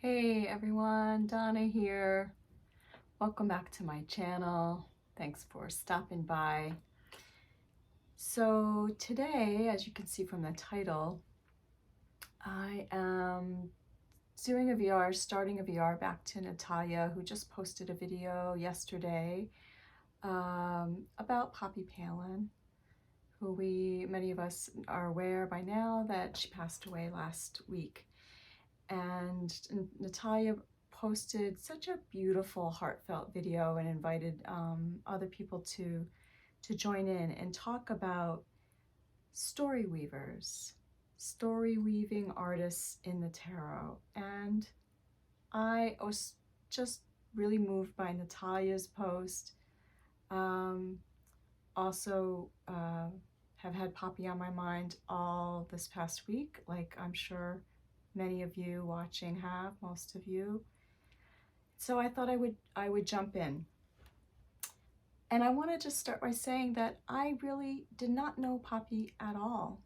Hey everyone, Donna here. Welcome back to my channel. Thanks for stopping by. So today, as you can see from the title, I am doing a VR, starting a VR back to Natalia, who just posted a video yesterday about Poppy Palin, who many of us are aware by now that she passed away last week. And Natalia posted such a beautiful, heartfelt video and invited other people to join in and talk about story weavers, story weaving artists in the tarot. And I was just really moved by Natalia's post. Also have had Poppy on my mind all this past week, like I'm sure many of you watching have, most of you. So I thought I would jump in. And I want to just start by saying that I really did not know Poppy at all.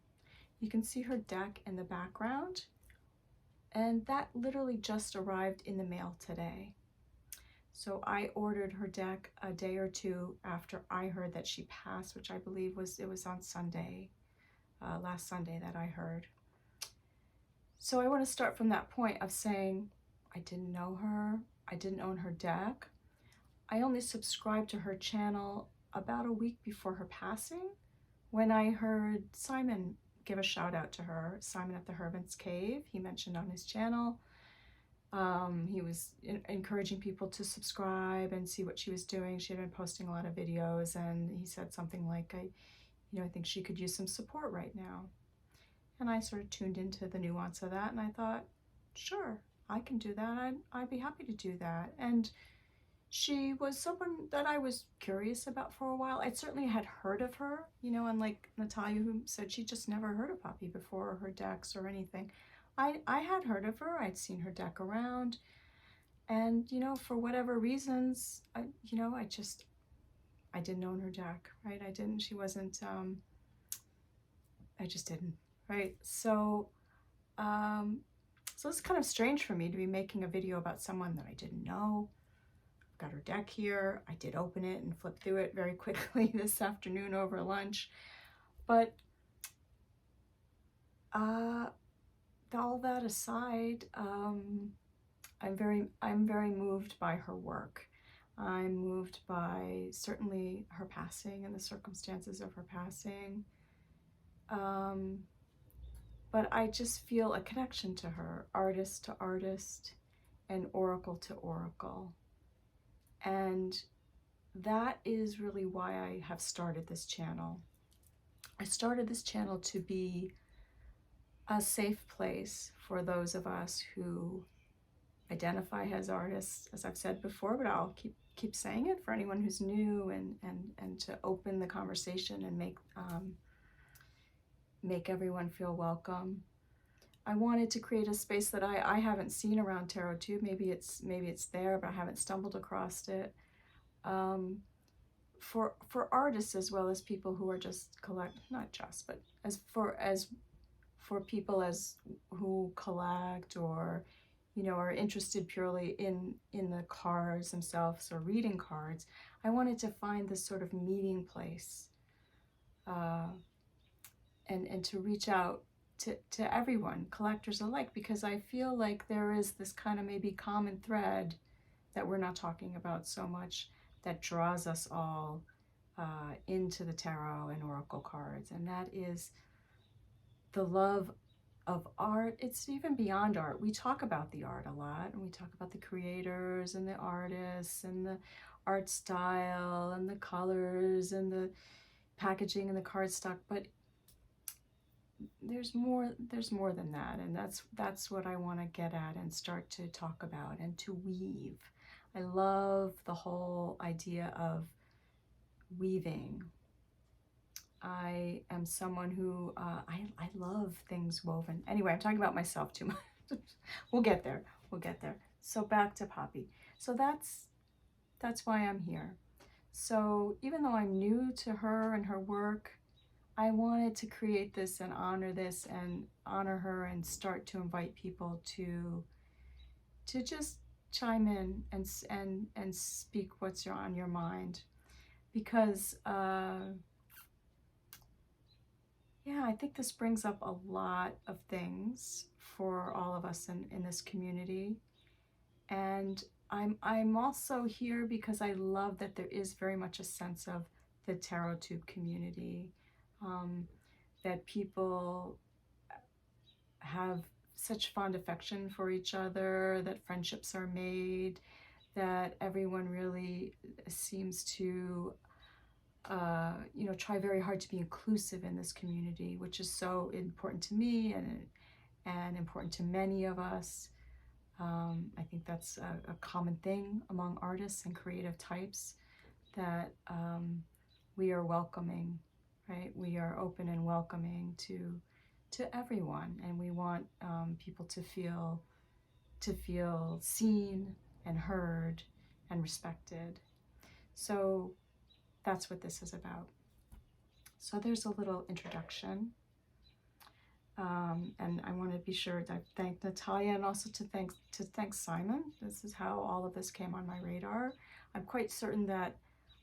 You can see her deck in the background, and that literally just arrived in the mail today. So I ordered her deck a day or two after I heard that she passed, which I believe was on Sunday, last Sunday that I heard. So I want to start from that point of saying I didn't know her, I didn't own her deck. I only subscribed to her channel about a week before her passing when I heard Simon give a shout out to her, Simon at the Hermit's Cave. He mentioned on his channel. He was encouraging people to subscribe and see what she was doing. She had been posting a lot of videos, and he said something like, I think she could use some support right now. And I sort of tuned into the nuance of that, and I thought, sure, I can do that. I'd be happy to do that. And she was someone that I was curious about for a while. I certainly had heard of her, unlike Natalia, who said she just never heard of Poppy before, or her decks or anything. I had heard of her. I'd seen her deck around, and for whatever reasons, I didn't own her deck, right? I didn't. She wasn't. I just didn't, right? So, so it's kind of strange for me to be making a video about someone that I didn't know. I've got her deck here. I did open it and flip through it very quickly this afternoon over lunch, but all that aside, I'm very moved by her work. I'm moved by certainly her passing and the circumstances of her passing. But I just feel a connection to her, artist to artist and oracle to oracle. And that is really why I have started this channel. I started this channel to be a safe place for those of us who identify as artists, as I've said before, but I'll keep saying it for anyone who's new, and to open the conversation and make everyone feel welcome. I wanted to create a space that I haven't seen around Tarot too. Maybe it's there, but I haven't stumbled across it. For artists as well as people who are just not just, but for people who collect or are interested purely in the cards themselves or reading cards. I wanted to find this sort of meeting place, and to reach out to everyone, collectors alike, because I feel like there is this kind of maybe common thread that we're not talking about so much that draws us all into the tarot and oracle cards, and that is the love of art. It's even beyond art. We talk about the art a lot, and we talk about the creators and the artists and the art style and the colors and the packaging and the cardstock, but there's more than that, and that's what I want to get at and start to talk about and to weave. I love the whole idea of weaving. I am someone who I love things woven. Anyway, I'm talking about myself too much. We'll get there. So back to Poppy. So that's why I'm here. So even though I'm new to her and her work, I wanted to create this and honor her and start to invite people to to just chime in and speak what's on your mind, because yeah, I think this brings up a lot of things for all of us in this community. And I'm also here because I love that there is very much a sense of the Tarot Tube community, that people have such fond affection for each other, that friendships are made, that everyone really seems to try very hard to be inclusive in this community, which is so important to me and important to many of us. I think that's a common thing among artists and creative types, that we are welcoming, right? We are open and welcoming to everyone, and we want people to feel seen and heard and respected. So that's what this is about. So there's a little introduction. And I want to be sure to thank Natalia, and also to thank Simon. This is how all of this came on my radar. I'm quite certain that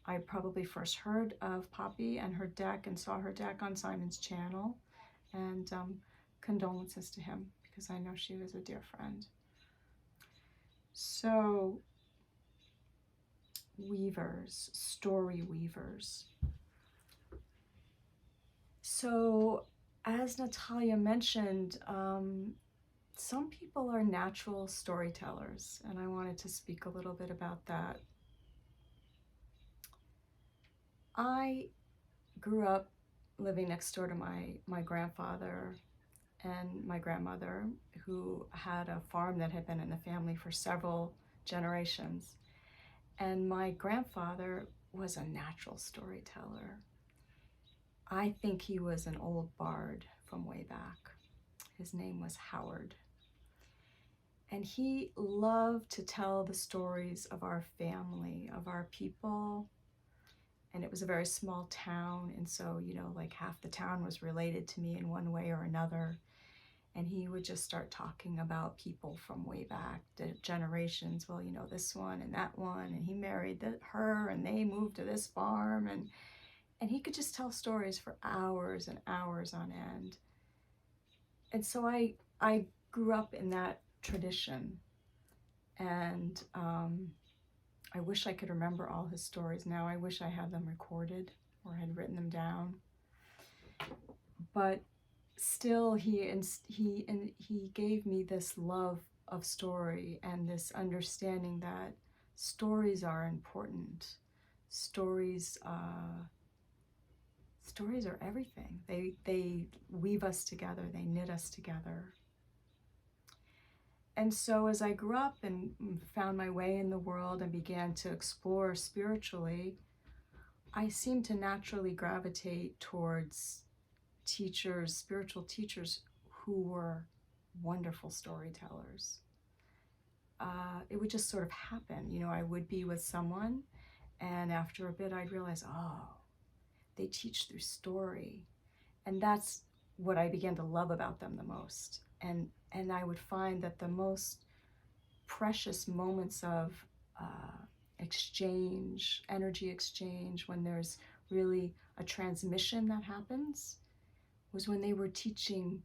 I probably first heard of Poppy and her deck and saw her deck on Simon's channel. And condolences to him, because I know she was a dear friend. So, weavers, story weavers. So, as Natalia mentioned, some people are natural storytellers, and I wanted to speak a little bit about that. I grew up living next door to my grandfather and my grandmother, who had a farm that had been in the family for several generations. And my grandfather was a natural storyteller. I think he was an old bard from way back. His name was Howard. And he loved to tell the stories of our family, of our people. And it was a very small town. And so, like half the town was related to me in one way or another. And he would just start talking about people from way back, the generations. Well, this one and that one, and he married her, and they moved to this farm. And he could just tell stories for hours and hours on end. And so I grew up in that tradition. And I wish I could remember all his stories now. I wish I had them recorded or had written them down. But still, he gave me this love of story and this understanding that stories are important. Stories are everything. They weave us together. They knit us together. And so as I grew up and found my way in the world and began to explore spiritually, I seemed to naturally gravitate towards teachers, spiritual teachers, who were wonderful storytellers. It would just sort of happen. I would be with someone, and after a bit I'd realize, oh, they teach through story. And that's what I began to love about them the most. And I would find that the most precious moments of exchange, energy exchange, when there's really a transmission that happens, was when they were teaching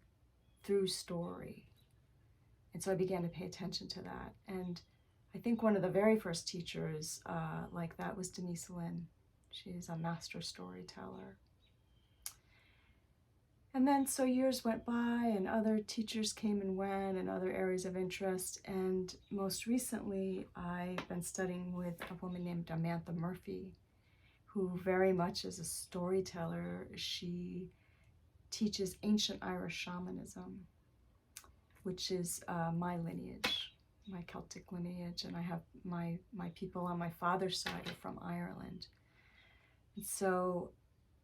through story. And so I began to pay attention to that. And I think one of the very first teachers like that was Denise Lynn. She's a master storyteller. And then so years went by, and other teachers came and went, and other areas of interest. And most recently, I've been studying with a woman named Amantha Murphy, who very much is a storyteller. She teaches ancient Irish shamanism, which is my lineage, my Celtic lineage, and I have my people on my father's side are from Ireland. And so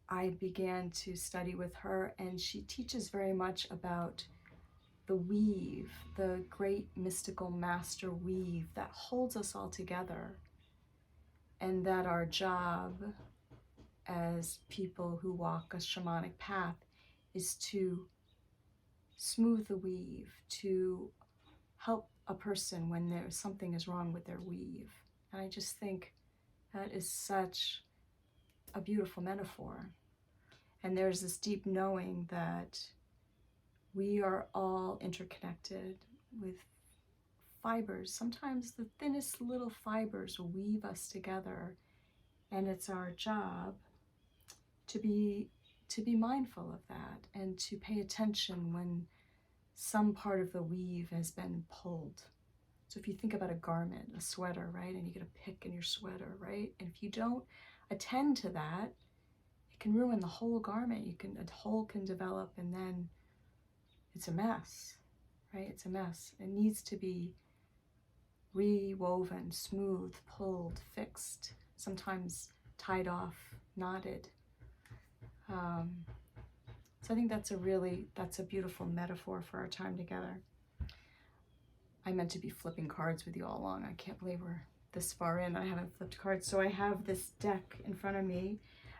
I began to study with her, and she teaches very much about the weave, the great mystical master weave that holds us all together, and that our job as people who walk a shamanic path is to smooth the weave, to help a person when there's something is wrong with their weave. And I just think that is such a beautiful metaphor. And there's this deep knowing that we are all interconnected with fibers. Sometimes the thinnest little fibers weave us together, and it's our job to be mindful of that and to pay attention when some part of the weave has been pulled. So if you think about a garment, a sweater, right, and you get a pick in your sweater, right, and if you don't attend to that, it can ruin the whole garment. A hole can develop, and then it's a mess, right? It's a mess. It needs to be rewoven, smooth, pulled, fixed, sometimes tied off, knotted. So I think that's a beautiful metaphor for our time together. I meant to be flipping cards with you all along. I can't believe we're this far in. I haven't flipped cards. So I have this deck in front of me.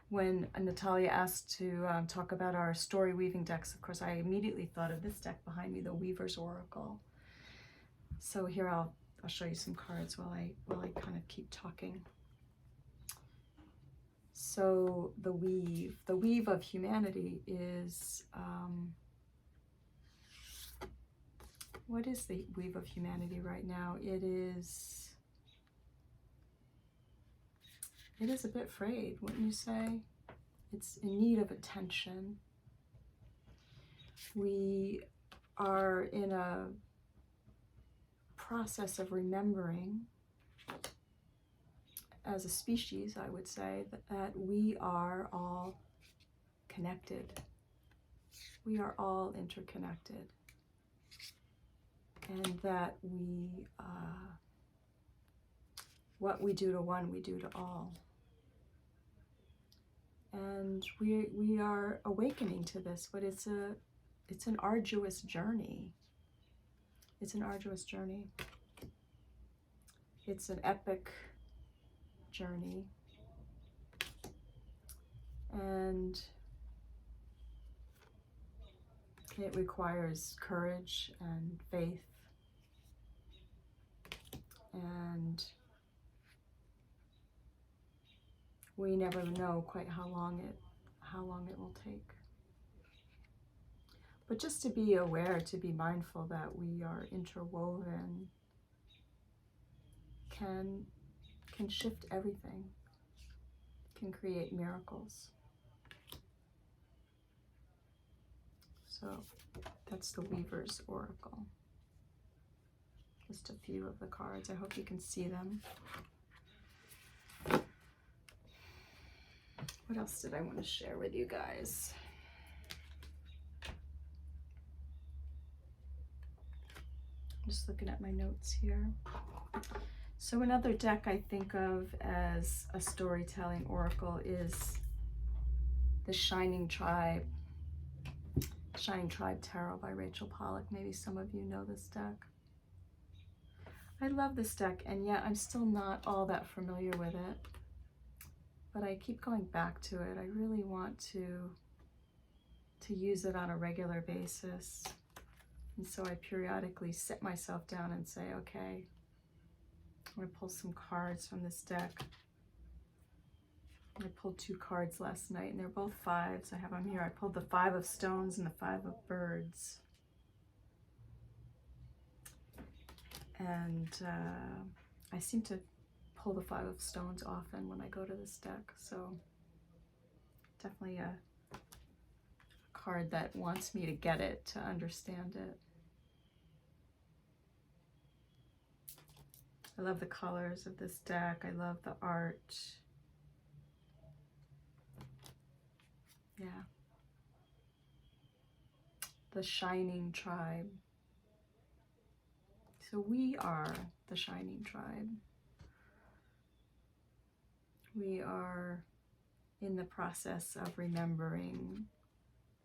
When Natalia asked to talk about our story weaving decks, of course, I immediately thought of this deck behind me, the Weaver's Oracle. So here I'll show you some cards while I kind of keep talking. So the weave of humanity is, what is the weave of humanity right now? It is a bit frayed, wouldn't you say? It's in need of attention. We are in a process of remembering, as a species, I would say, that we are all connected. We are all interconnected. And that what we do to one, we do to all. And we are awakening to this, but it's an arduous journey. It's an arduous journey. It's an epic journey. And it requires courage and faith. And we never know quite how long it will take. But just to be aware, to be mindful that we are interwoven can shift everything, can create miracles. So that's the Weaver's Oracle. Just a few of the cards. I hope you can see them. What else did I want to share with you guys? I'm just looking at my notes here. So another deck I think of as a storytelling oracle is the Shining Tribe Tarot by Rachel Pollock. Maybe some of you know this deck. I love this deck, and yet I'm still not all that familiar with it. But I keep going back to it. I really want to use it on a regular basis. And so I periodically sit myself down and say, okay, I'm going to pull some cards from this deck. I pulled 2 cards last night, and they're both 5s. I have them here. I pulled the 5 of Stones and the 5 of Birds. And I seem to pull the 5 of Stones often when I go to this deck. So definitely a card that wants me to get it, to understand it. I love the colors of this deck. I love the art. Yeah. The Shining Tribe. So we are the Shining Tribe. We are in the process of remembering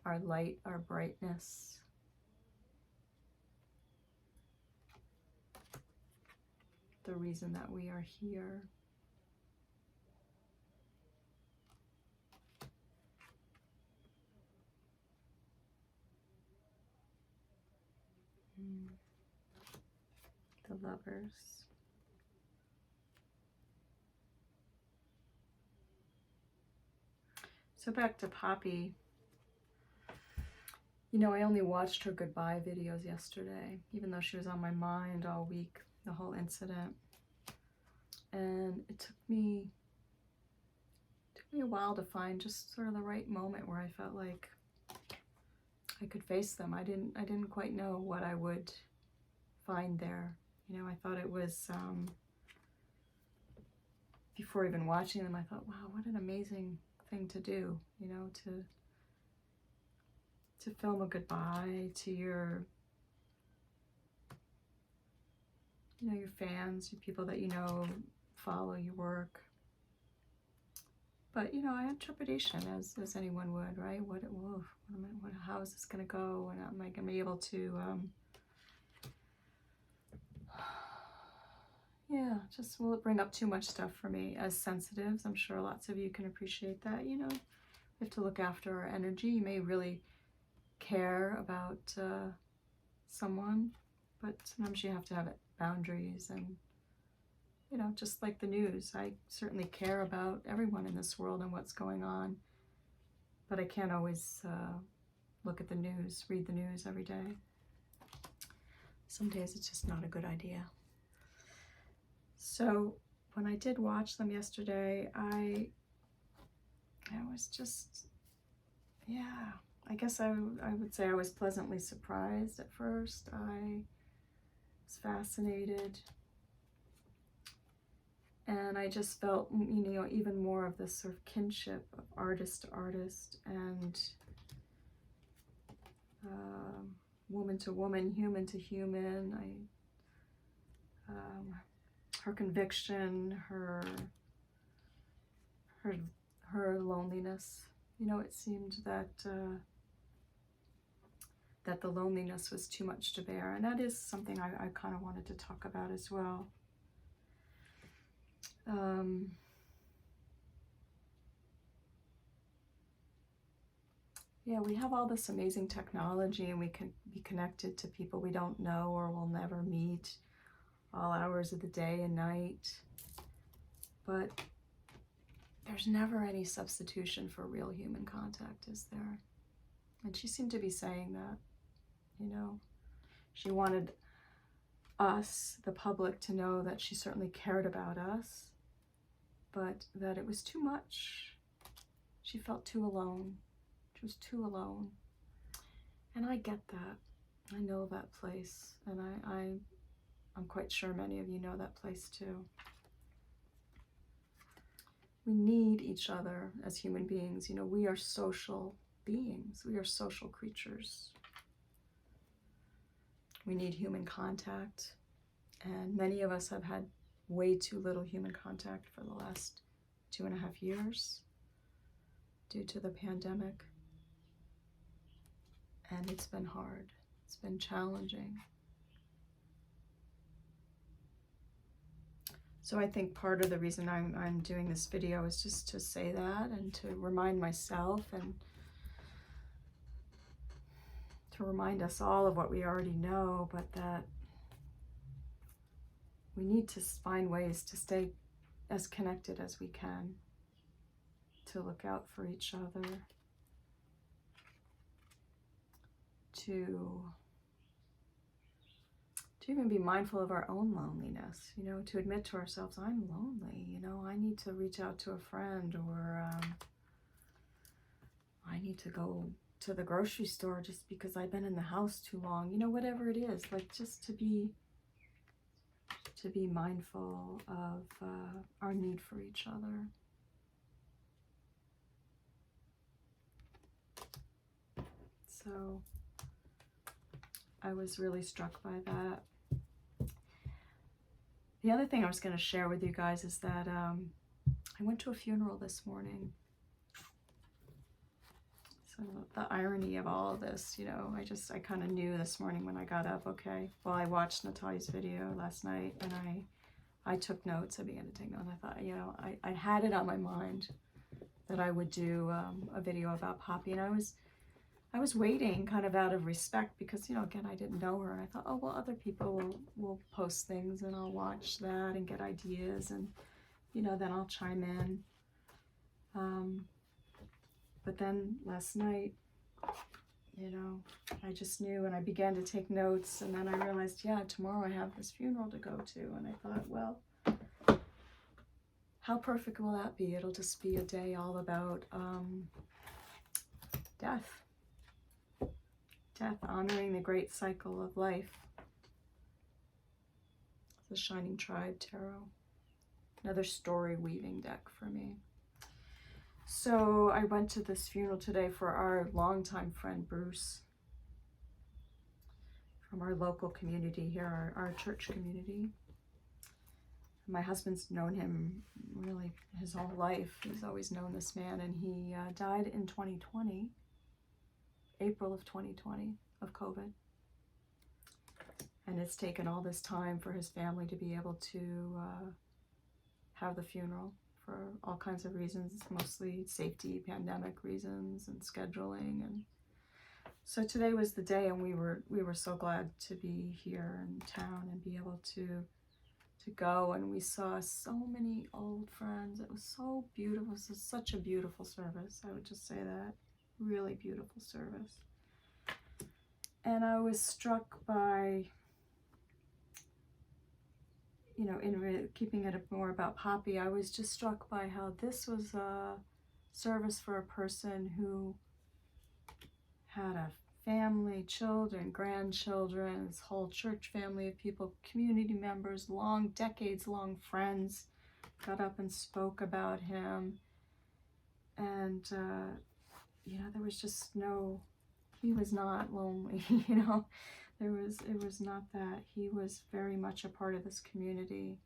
our light, our brightness. The reason that we are here. Lovers. So back to Poppy. You know, I only watched her goodbye videos yesterday, even though she was on my mind all week, the whole incident. And it took me a while to find just sort of the right moment where I felt like I could face them. I didn't quite know what I would find there. You know, I thought it was, before even watching them, I thought, wow, what an amazing thing to do, you know, to film a goodbye to your, you know, your fans, your people that you know follow your work. But, you know, I had trepidation, as anyone would, right? How is this going to go? And am I going to be able to, yeah, just will it bring up too much stuff for me as sensitives? I'm sure lots of you can appreciate that. You know, we have to look after our energy. You may really care about someone, but sometimes you have to have boundaries. And, you know, just like the news, I certainly care about everyone in this world and what's going on, but I can't always look at the news, read the news every day. Some days it's just not a good idea. So when I did watch them yesterday, I was just, yeah, I guess I would say I was pleasantly surprised at first. I was fascinated. And I just felt, you know, even more of this sort of kinship of artist to artist and woman to woman, human to human. Her conviction, her loneliness. You know, it seemed that that the loneliness was too much to bear, and that is something I kind of wanted to talk about as well. Yeah, we have all this amazing technology, and we can be connected to people we don't know or will never meet, all hours of the day and night. But there's never any substitution for real human contact, is there? And she seemed to be saying that, you know. She wanted us, the public, to know that she certainly cared about us, but that it was too much. She felt too alone. She was too alone. And I get that. I know that place, and I'm quite sure many of you know that place too. We need each other as human beings. You know, we are social beings. We are social creatures. We need human contact, and many of us have had way too little human contact for the last 2.5 years due to the pandemic. And it's been hard. It's been challenging. So I think part of the reason I'm doing this video is just to say that and to remind myself and to remind us all of what we already know, but that we need to find ways to stay as connected as we can, to look out for each other, to even be mindful of our own loneliness, you know, to admit to ourselves, I'm lonely, you know, I need to reach out to a friend, or I need to go to the grocery store just because I've been in the house too long, you know, whatever it is, like just to be mindful of our need for each other. So I was really struck by that. The other thing I was going to share with you guys is that I went to a funeral this morning. So the irony of all of this, you know, I kind of knew this morning when I got up, okay, well, I watched Natalia's video last night, and I took notes. I began to take notes. I thought, you know, I had it on my mind that I would do a video about Poppy, and I was waiting kind of out of respect because, you know, again, I didn't know her. And I thought, oh, well, other people will post things and I'll watch that and get ideas and, you know, then I'll chime in. But then last night, you know, I just knew and I began to take notes, and then I realized, yeah, tomorrow I have this funeral to go to. And I thought, well, how perfect will that be? It'll just be a day all about death. Death, honoring the great cycle of life. The Shining Tribe Tarot. Another story weaving deck for me. So I went to this funeral today for our longtime friend Bruce, from our local community here, our church community. My husband's known him really his whole life. He's always known this man, and he died in 2020, April of 2020, of COVID. And it's taken all this time for his family to be able to have the funeral for all kinds of reasons, mostly safety, pandemic reasons, and scheduling. And so today was the day, and we were so glad to be here in town and be able to go. And we saw so many old friends. It was so beautiful. It was such a beautiful service. I would just say that. Really beautiful service. And I was struck by, you know, in keeping it more about Poppy, I was just struck by how this was a service for a person who had a family, children, grandchildren, his whole church family of people, community members, decades-long friends, got up and spoke about him. And, you know, there was just no, he was not lonely, you know. It was not that. He was very much a part of this community.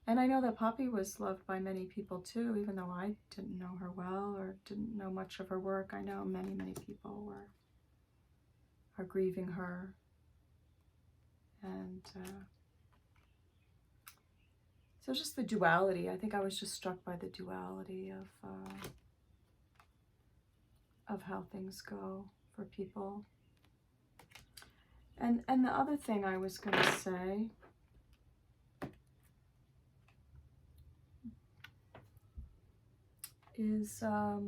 And I know that Poppy was loved by many people too, even though I didn't know her well or didn't know much of her work. I know many, many people are grieving her. And so just the duality. I think I was just struck by the duality of how things go for people. And the other thing I was going to say is I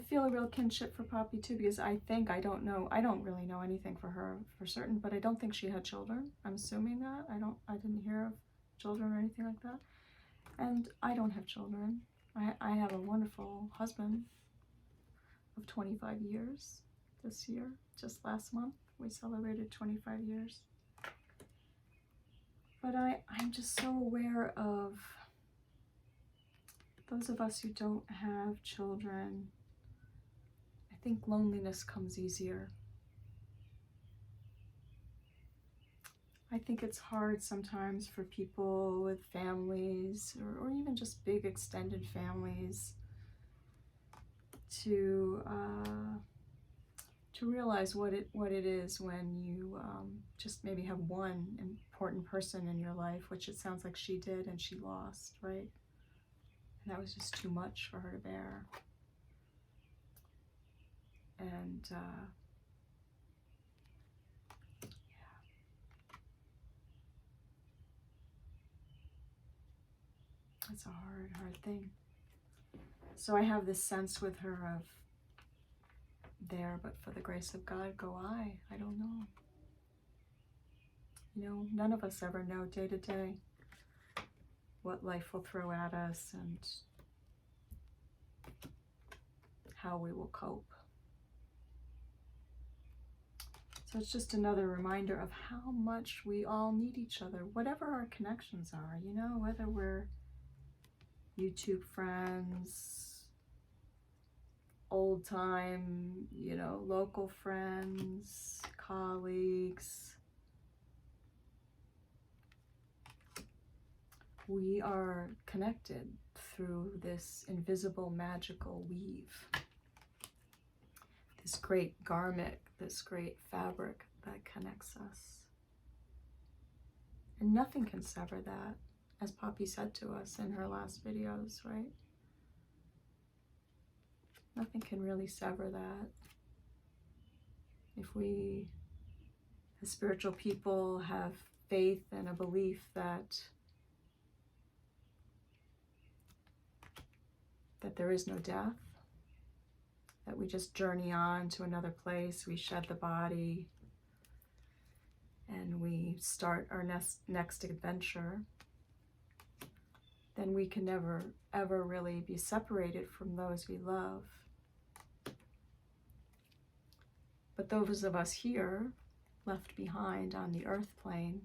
feel a real kinship for Poppy too, because I don't really know anything for her for certain, but I don't think she had children. I'm assuming that. I didn't hear of children or anything like that. And I don't have children. I have a wonderful husband of 25 years this year. Just last month we celebrated 25 years. But I'm just so aware of those of us who don't have children. I think loneliness comes easier. I think it's hard sometimes for people with families or even just big extended families to realize what it is when you just maybe have one important person in your life, which it sounds like she did, and she lost, right? And that was just too much for her to bear. And yeah, it's a hard thing. So I have this sense with her of, there, but for the grace of God go I. I don't know. You know, none of us ever know day to day what life will throw at us and how we will cope. So it's just another reminder of how much we all need each other, whatever our connections are, you know, whether we're YouTube friends, old time, you know, local friends, colleagues. We are connected through this invisible, magical weave. This great garment, this great fabric that connects us. And nothing can sever that. as Poppy said to us in her last videos, right? Nothing can really sever that. If we, as spiritual people, have faith and a belief that there is no death, that we just journey on to another place, we shed the body, and we start our next adventure, then we can never, ever really be separated from those we love. But those of us here, left behind on the earth plane,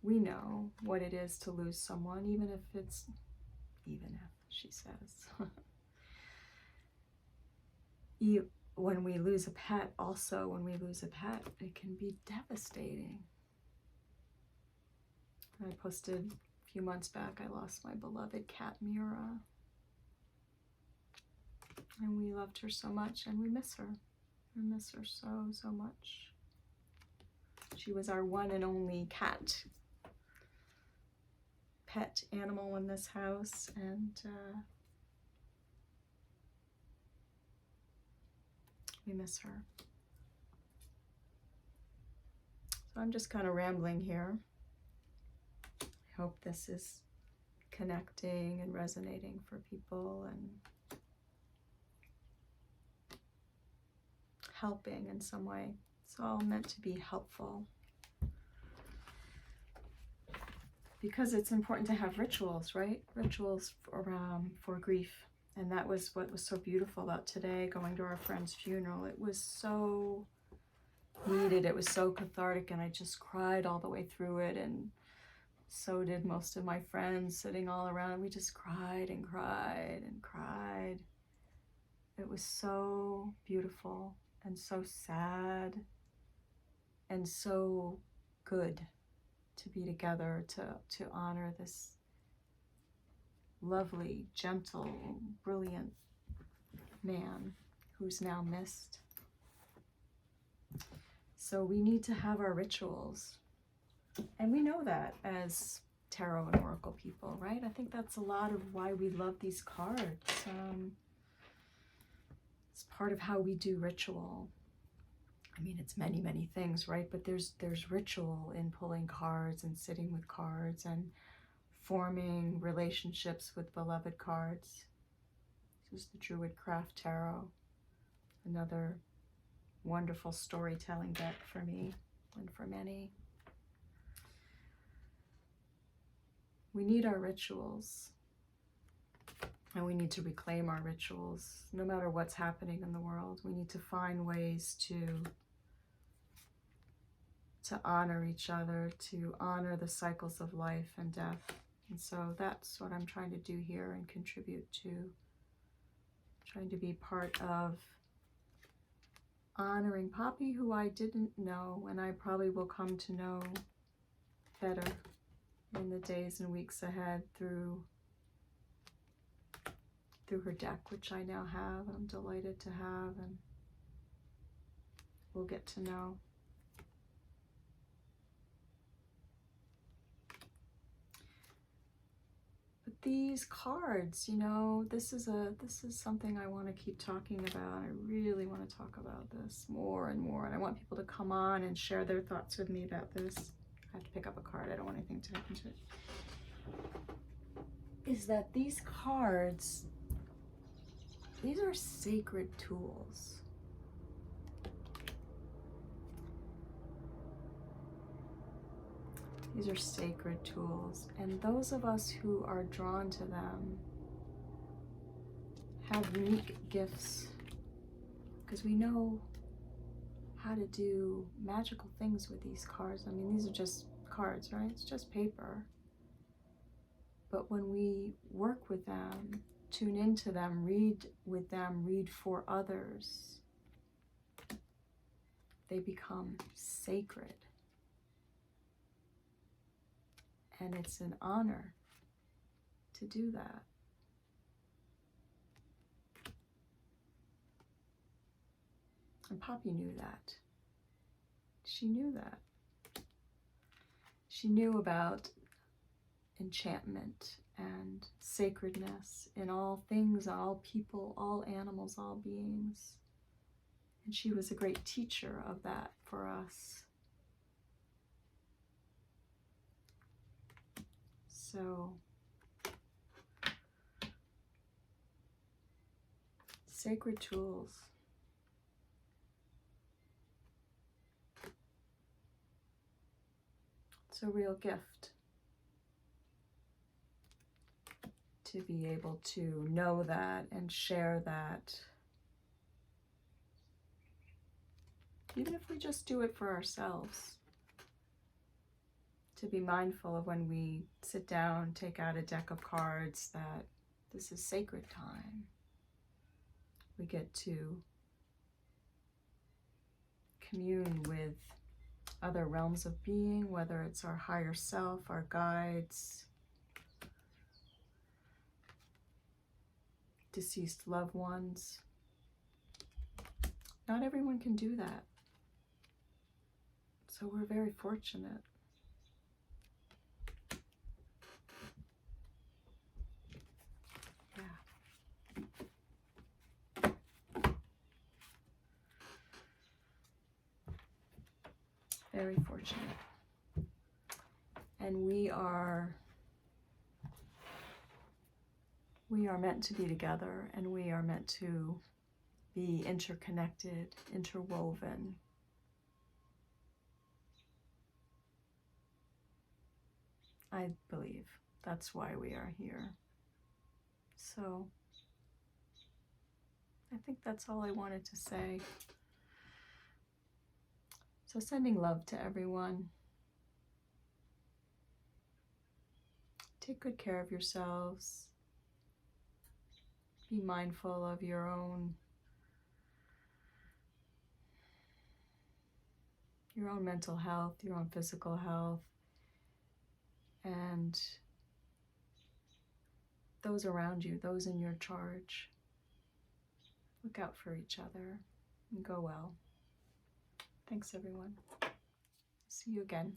we know what it is to lose someone, even if, she says. When we lose a pet, also when we lose a pet, it can be devastating. I posted a few months back, I lost my beloved cat Mira. And we loved her so much, and we miss her. We miss her so, so much. She was our one and only pet animal in this house, and we miss her. So I'm just kind of rambling here. I hope this is connecting and resonating for people and helping in some way. It's all meant to be helpful. Because it's important to have rituals, right? Rituals for grief. And that was what was so beautiful about today, going to our friend's funeral. It was so needed. It was so cathartic, and I just cried all the way through it. And so did most of my friends sitting all around. And we just cried and cried and cried. It was so beautiful and so sad and so good to be together, to honor this lovely, gentle, brilliant man who's now missed. So we need to have our rituals. And we know that as tarot and oracle people, right? I think that's a lot of why we love these cards. It's part of how we do ritual. I mean, it's many, many things, right? But there's ritual in pulling cards and sitting with cards and forming relationships with beloved cards. This is the Druid Craft Tarot, another wonderful storytelling deck for me and for many. We need our rituals, and we need to reclaim our rituals. No matter what's happening in the world, we need to find ways to honor each other, to honor the cycles of life and death. And so that's what I'm trying to do here and contribute to, trying to be part of honoring Poppy, who I didn't know, and I probably will come to know better in the days and weeks ahead through her deck, which I now have. I'm delighted to have, and we'll get to know. But these cards, you know, this is something I want to keep talking about. I really want to talk about this more and more, and I want people to come on and share their thoughts with me about this. I have to pick up a card. I don't want anything to happen to it. Is that these cards, these are sacred tools. These are sacred tools, and those of us who are drawn to them have unique gifts, because we know how to do magical things with these cards. I mean, these are just cards, right? It's just paper. But when we work with them, tune into them, read with them, read for others, they become sacred. And it's an honor to do that. And Poppy knew that. She knew that. She knew about enchantment and sacredness in all things, all people, all animals, all beings. And she was a great teacher of that for us. So, sacred tools. It's a real gift to be able to know that and share that. Even if we just do it for ourselves. To be mindful of when we sit down, take out a deck of cards, that this is sacred time. We get to commune with other realms of being, whether it's our higher self, our guides, deceased loved ones. Not everyone can do that. So we're very fortunate. Very fortunate. And we are meant to be together, and we are meant to be interconnected, interwoven. I believe that's why we are here. So I think that's all I wanted to say. So sending love to everyone. Take good care of yourselves. Be mindful of your own mental health, your own physical health, and those around you, those in your charge. Look out for each other and go well. Thanks, everyone. See you again.